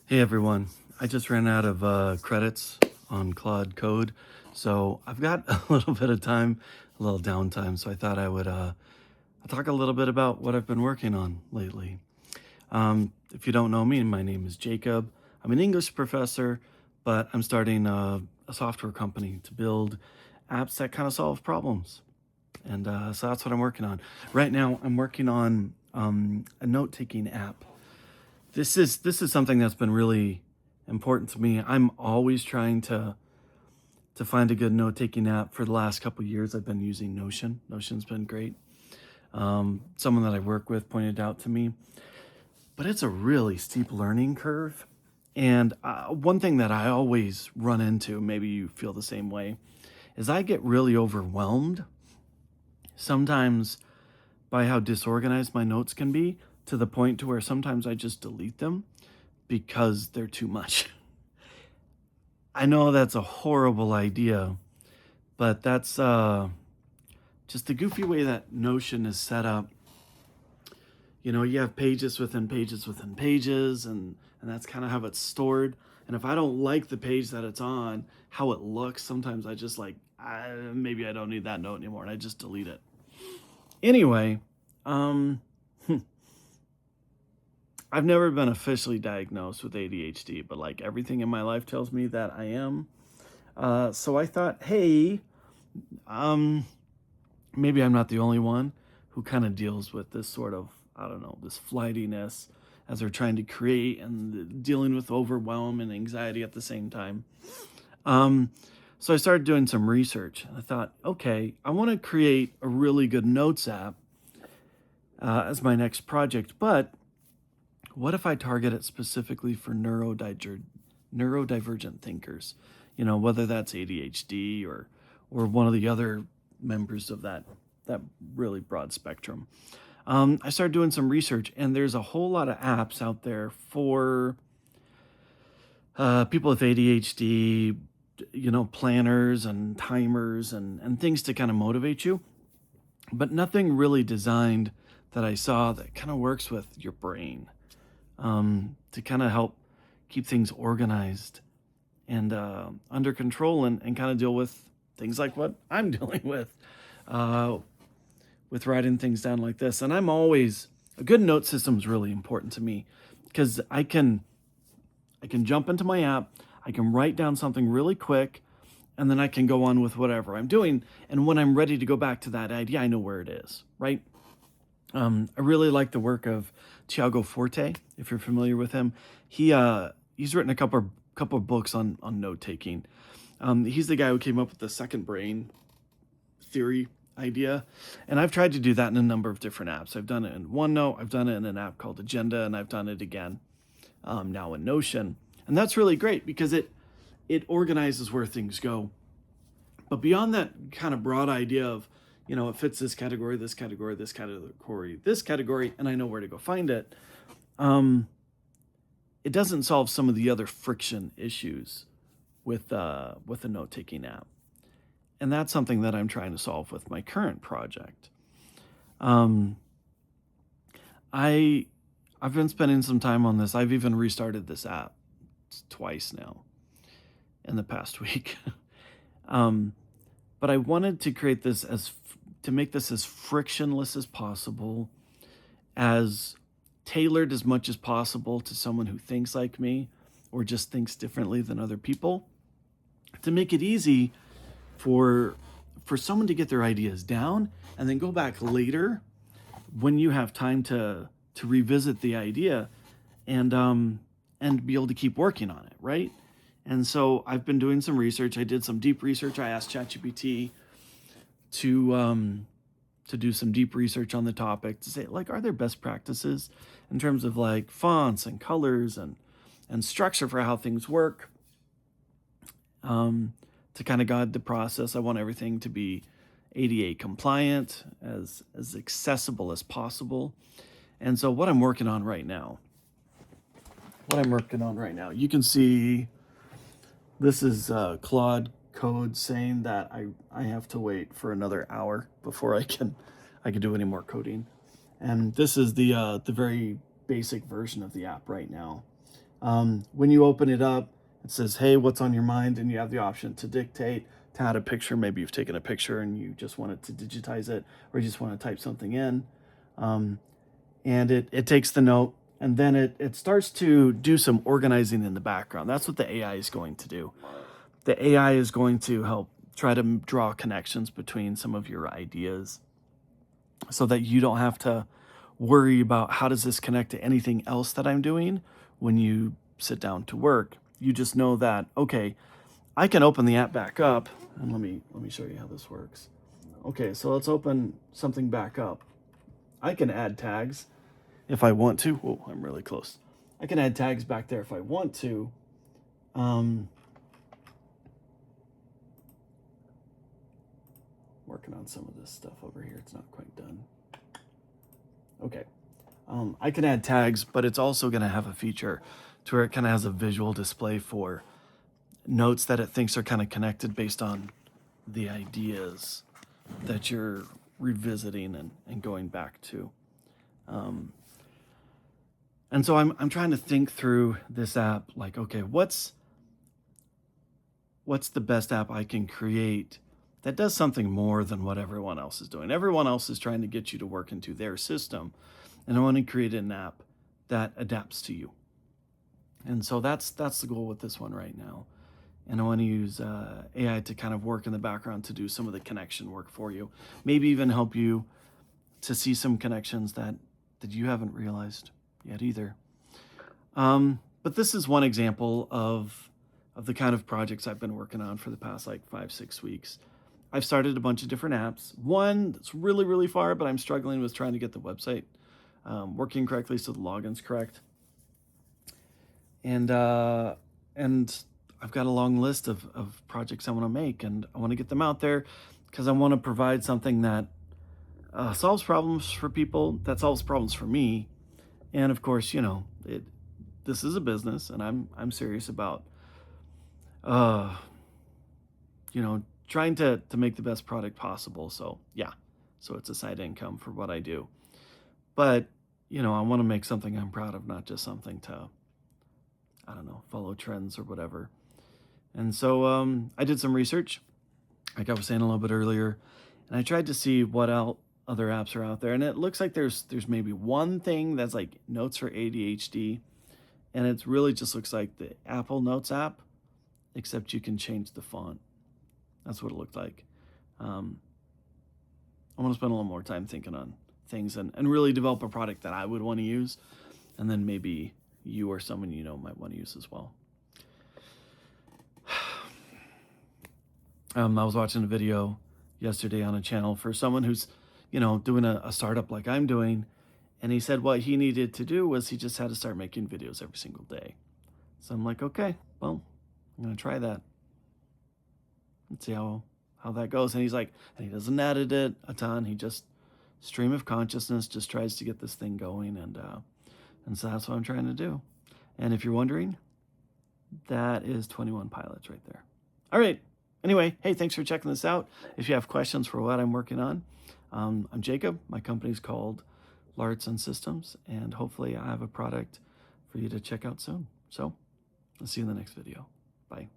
Hey everyone, I just ran out of credits on Claude Code, so I've got a little bit of time, a little downtime, so I thought I would talk a little bit about what I've been working on lately. If you don't know me, my name is Jacob. I'm an English professor, but I'm starting a software company to build apps that kind of solve problems. And so that's what I'm working on. Right now, I'm working on a note-taking app. This is something that's been really important to me. I'm always trying to find a good note-taking app. For the last couple of years, I've been using Notion. Notion's been great. Someone that I work with pointed out to me, but it's a really steep learning curve. And one thing that I always run into, maybe you feel the same way, is I get really overwhelmed sometimes by how disorganized my notes can be, to the point to where sometimes I just delete them because they're too much. I know that's a horrible idea, but that's just the goofy way that Notion is set up. You know, you have pages within pages within pages, and that's kind of how it's stored. And if I don't like the page that it's on, how it looks, sometimes I just like, maybe I don't need that note anymore, and I just delete it. Anyway, um, I've never been officially diagnosed with ADHD, but like everything in my life tells me that I am. So I thought, hey, um, maybe I'm not the only one who kind of deals with this sort of, I don't know, this flightiness as they're trying to create and dealing with overwhelm and anxiety at the same time. Um, so I started doing some research. I thought, okay, I want to create a really good notes app as my next project, but what if I target it specifically for neurodivergent thinkers? You know, whether that's ADHD or one of the other members of that really broad spectrum. I started doing some research, and there's a whole lot of apps out there for people with ADHD. You know, planners and timers and things to kind of motivate you, but nothing really designed that I saw that kind of works with your brain, to kind of help keep things organized and under control, and kind of deal with things like what I'm dealing uh, with writing things down like this. And a good note system is really important to me because I can jump into my app, I can write down something really quick, and then I can go on with whatever I'm doing. And when I'm ready to go back to that idea, I know where it is, right? I really like the work of Tiago Forte, if you're familiar with him. He's written a couple of books on note taking. He's the guy who came up with the second brain theory idea, and I've tried to do that in a number of different apps. I've done it in OneNote, I've done it in an app called Agenda, and I've done it again now in Notion, and that's really great because it organizes where things go. But beyond that kind of broad idea of, you know, it fits this category, this category, this category, this category, and I know where to go find it. Um, it doesn't solve some of the other friction issues with a note taking app, and that's something that I'm trying to solve with my current project. Um, I I've been spending some time on this. I've even restarted this app twice now in the past week. um, but I wanted to create this to make this as frictionless as possible, as tailored as much as possible to someone who thinks like me or just thinks differently than other people, to make it easy for someone to get their ideas down and then go back later when you have time to revisit the idea and be able to keep working on it, right? And so I've been doing some research. I did some deep research. I asked ChatGPT to do some deep research on the topic, to say, like, are there best practices in terms of like fonts and colors and structure for how things work, to kind of guide the process. I want everything to be ADA compliant, as accessible as possible. And so what I'm working on right now, you can see this is Claude code saying that I have to wait for another hour before I can do any more coding. And this is the very basic version of the app right now. When you open it up, it says, hey, what's on your mind? And you have the option to dictate, to add a picture. Maybe you've taken a picture and you just wanted to digitize it, or you just want to type something in. Um, and it takes the note, and then it starts to do some organizing in the background. That's what the AI is going to do. The AI is going to help try to draw connections between some of your ideas so that you don't have to worry about how does this connect to anything else that I'm doing when you sit down to work. You just know that, okay, I can open the app back up, and let me show you how this works. Okay, so let's open something back up. I can add tags if I want to. Whoa, I'm really close. I can add tags back there if I want to. Working on some of this stuff over here. It's not quite done. Okay. I can add tags, but it's also going to have a feature to where it kind of has a visual display for notes that it thinks are kind of connected based on the ideas that you're revisiting and going back to. And so I'm trying to think through this app, like, okay, what's the best app I can create that does something more than what everyone else is doing? Everyone else is trying to get you to work into their system, and I want to create an app that adapts to you. And so that's the goal with this one right now. And I want to use AI to kind of work in the background to do some of the connection work for you. Maybe even help you to see some connections that you haven't realized yet either. But this is one example of the kind of projects I've been working on for the past like 5-6 weeks. I've started a bunch of different apps. One that's really, really far, but I'm struggling with trying to get the website working correctly so the login's correct. And I've got a long list of projects I want to make, and I want to get them out there because I want to provide something that solves problems for people, that solves problems for me. And of course, this is a business, and I'm serious about trying to make the best product possible. So yeah, so it's a side income for what I do. But I want to make something I'm proud of, not just something to, I don't know, follow trends or whatever. And so I did some research, like I was saying a little bit earlier, and I tried to see what other apps are out there. And it looks like there's maybe one thing that's like Notes for ADHD, and it really just looks like the Apple Notes app, except you can change the font. That's what it looked like. I want to spend a little more time thinking on things and really develop a product that I would want to use, and then maybe you or someone might want to use as well. I was watching a video yesterday on a channel for someone who's, doing a startup like I'm doing. And he said what he needed to do was he just had to start making videos every single day. So I'm like, okay, well, I'm going to try that. Let's see how that goes. And he's like, and he doesn't edit it a ton. He just stream of consciousness, just tries to get this thing going. And so that's what I'm trying to do. And if you're wondering, that is 21 Pilots right there. All right. Anyway, hey, thanks for checking this out. If you have questions for what I'm working on, I'm Jacob. My company's called Larts and Systems, and hopefully I have a product for you to check out soon. So I'll see you in the next video. Bye.